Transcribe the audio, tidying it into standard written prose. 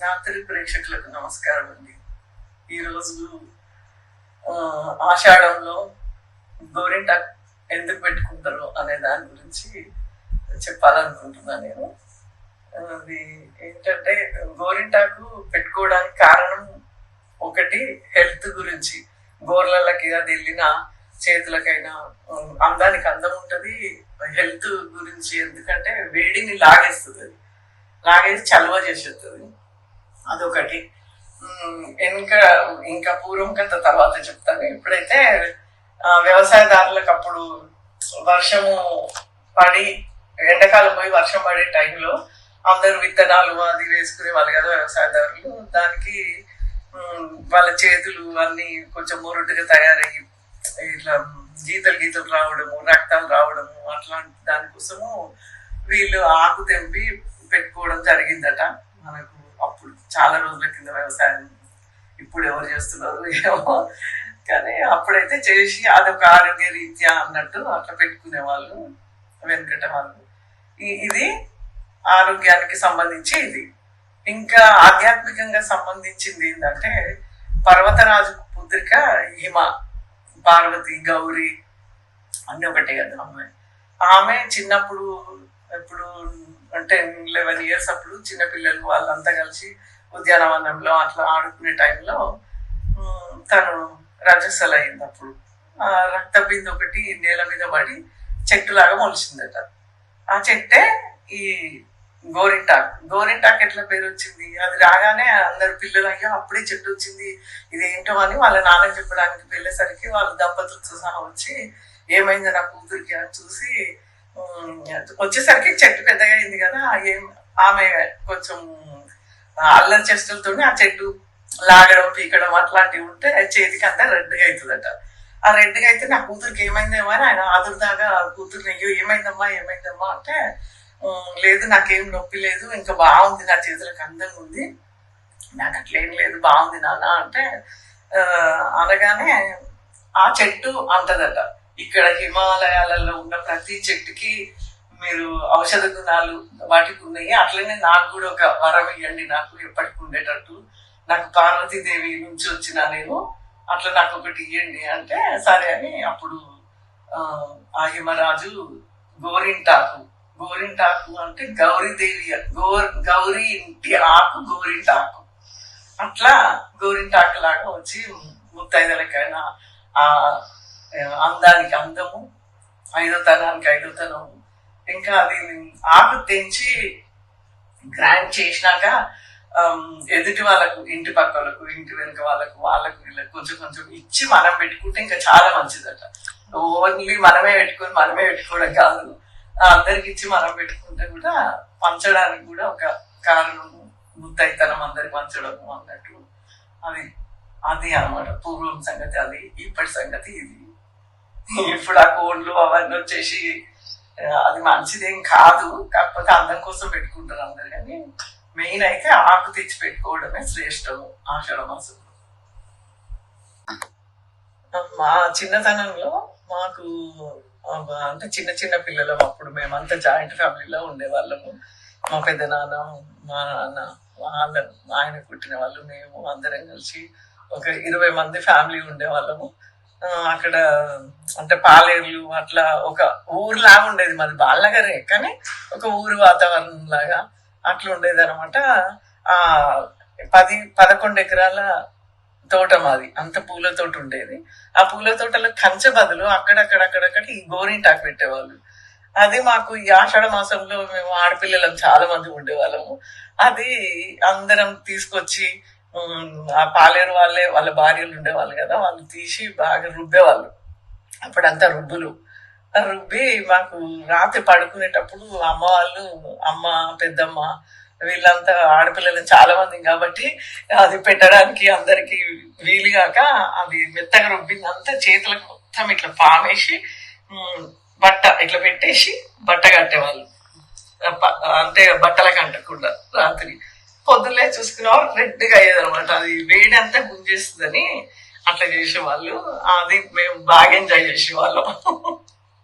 రాత్రి ప్రేక్షకులకు నమస్కారం అండి. ఈరోజు ఆషాఢంలో గోరింటాకు ఎందుకు పెట్టుకుంటారు అనే దాని గురించి చెప్పాలనుకుంటున్నాను నేను. అది ఏంటంటే, గోరింటాకు పెట్టుకోవడానికి కారణం ఒకటి హెల్త్ గురించి. గోర్లకి అది వెళ్ళిన చేతులకైనా అందానికి అందం ఉంటుంది. హెల్త్ గురించి ఎందుకంటే వేడిని లాగేస్తుంది, లాగేసి చలువ చేసేస్తుంది. అదొకటి. ఇంకా ఇంకా పూర్వం కథ తర్వాత చెప్తాను. ఇప్పుడైతే వ్యవసాయదారులకు అప్పుడు వర్షము పడి ఎండాకాలం పోయి వర్షం పడే టైంలో అందరు విత్తనాలు అది వేసుకునే వాళ్ళు కదా వ్యవసాయదారులు. దానికి వాళ్ళ చేతులు అన్ని కొంచెం మురుటుగా తయారయ్యి ఇట్లా గీతలు రావడము, రక్తాలు రావడము, అట్లాంటి దానికోసము వీళ్ళు ఆకు తెంపి పెట్టుకోవడం జరిగిందట. మనకు అప్పుడు చాలా రోజుల కింద వ్యవసాయం, ఇప్పుడు ఎవరు చేస్తున్నారు ఏమో, కానీ అప్పుడైతే చేసి అదొక ఆరోగ్య రీత్యా అన్నట్టు అట్లా పెట్టుకునే వాళ్ళు వెనుకట వాళ్ళు. ఇది ఆరోగ్యానికి సంబంధించి ఇది. ఇంకా ఆధ్యాత్మికంగా సంబంధించింది ఏంటంటే, పర్వతరాజు పుత్రిక హిమ, పార్వతి, గౌరీ అన్ని ఒకటే కదా అమ్మాయి. ఆమె చిన్నప్పుడు ఎప్పుడు అంటే 11 years అప్పుడు చిన్నపిల్లలు వాళ్ళంతా కలిసి ఉద్యానవనంలో అట్లా ఆడుకునే టైంలో తను రజస్సలు అయింది. అప్పుడు ఆ రక్త బిందు ఒకటి నేల మీద పడి చెట్టులాగా మొలిచిందట. ఆ చెట్టే ఈ గోరింటాకు ఎట్లా పేరు వచ్చింది? అది రాగానే అందరు పిల్లలు అయ్యో అప్పుడే చెట్టు వచ్చింది, ఇదేంటో అని వాళ్ళ నాన్న చెప్పడానికి వెళ్ళేసరికి వాళ్ళ దంపతులతో సహా వచ్చి ఏమైంది నా కూతురికి అని చూసి వచ్చేసరికి చెట్టు పెద్దగా అయింది కదా. ఆమె కొంచెం అల్లరి చేష్టలతో ఆ చెట్టు లాగడం, పీకడం అట్లాంటివి ఉంటే చేతికి అంతా రెడ్గా అవుతుందట. ఆ రెడ్గా అయితే నా కూతురికి ఏమైందేమో అని ఆయన ఆదురుదాగా కూతురుని అయ్యో ఏమైందమ్మా అంటే, లేదు నాకేం నొప్పి లేదు, ఇంకా బాగుంది, నా చేతులకు అందంగా ఉంది, నాకు అట్లేం లేదు, బాగుంది నాన్న అంటే అనగానే ఆ చెట్టు అంటదట, ఇక్కడ హిమాలయాలలో ఉన్న ప్రతి చెట్టుకి మీరు ఔషధ గుణాలు వాటికి ఉన్నాయి, అట్లనే నాకు కూడా ఒక వరం ఇవ్వండి, నాకు ఎప్పటికి ఉండేటట్టు, నాకు పార్వతీదేవి నుంచి వచ్చిన నేను, అట్లా నాకు ఒకటి ఇవ్వండి అంటే సరే అని అప్పుడు ఆ హిమరాజు గోరింటాకు అంటే గౌరీదేవి, గౌరీ ఇంటి ఆకు గోరింటాకు, అట్లా గోరింటాకు లాగా వచ్చి ముత్తైదలకైనా ఆ అందానికి అందము, ఐదోతనానికి ఐదోతనము. ఇంకా అది ఆకు తెంచి గ్రైండ్ చేసినాక ఎదుటి వాళ్ళకు, ఇంటి పక్కలకు, ఇంటి వెనుక వాళ్ళకు వీళ్ళకి కొంచెం ఇచ్చి మనం పెట్టుకుంటే ఇంకా చాలా మంచిదట. ఓన్లీ మనమే పెట్టుకోవడం కాదు, అందరికి ఇచ్చి మనం పెట్టుకుంటే కూడా పంచడానికి కూడా ఒక కారణము, ముత్తైతనం అందరికి పంచడము అన్నట్టు. అది అన్నమాట పూర్వం సంగతి. అది ఇప్పటి సంగతి ఇది. ఇప్పుడు ఆ కోడ్లు అవన్నీ వచ్చేసి అది మంచిదేం కాదు, కాకపోతే అందం కోసం పెట్టుకుంటారు అందరు. కానీ మెయిన్ అయితే ఆకు తెచ్చి పెట్టుకోవడమే శ్రేష్టము ఆషాఢ మాసంలో. మా చిన్నతనంలో మాకు అంటే చిన్న పిల్లలం అప్పుడు, మేమంతా జాయింట్ ఫ్యామిలీలో ఉండేవాళ్ళము. మా పెద్ద నాన్న, మా నాన్న, ఆయన పుట్టిన వాళ్ళు, మేము అందరం కలిసి ఒక 20 మంది ఫ్యామిలీ ఉండేవాళ్ళము. అక్కడ అంటే పాలేర్లు అట్లా ఒక ఊరులాగా ఉండేది. మాది బాలనగరే కానీ ఒక ఊరు వాతావరణం లాగా అట్లా ఉండేది అనమాట. 10-11 ఎకరాల తోట మాది, అంత పూల తోట ఉండేది. ఆ పూల తోటలో కంచె బదులు అక్కడక్కడ ఈ గోరింటాకు పెట్టేవాళ్ళు. అది మాకు ఈ ఆషాఢ మాసంలో మేము ఆడపిల్లలం చాలా మంది ఉండేవాళ్ళము. అది అందరం తీసుకొచ్చి ఆ పాలేరు వాళ్ళ భార్యలు ఉండేవాళ్ళు కదా, వాళ్ళు తీసి బాగా రుబ్బేవాళ్ళు. అప్పుడంతా రుబ్బి మాకు రాత్రి పడుకునేటప్పుడు అమ్మ పెద్దమ్మ వీళ్ళంతా ఆడపిల్లలు చాలా మంది కాబట్టి అది పెట్టడానికి అందరికి వీలుగాక అది మెత్తగా రుబ్బిందంతా చేతులకు మొత్తం ఇట్లా పామేసి బట్ట ఇట్లా పెట్టేసి బట్ట కట్టేవాళ్ళు. అంటే బట్టలకు అంటకుండా రాత్రి పొద్దున్నే చూసుకునేవాళ్ళు రెడ్గా అయ్యేది అనమాట. అది వేడి అంతా గుంజేస్తుందని అట్లా చేసేవాళ్ళు. అది మేము బాగా ఎంజాయ్ చేసేవాళ్ళం.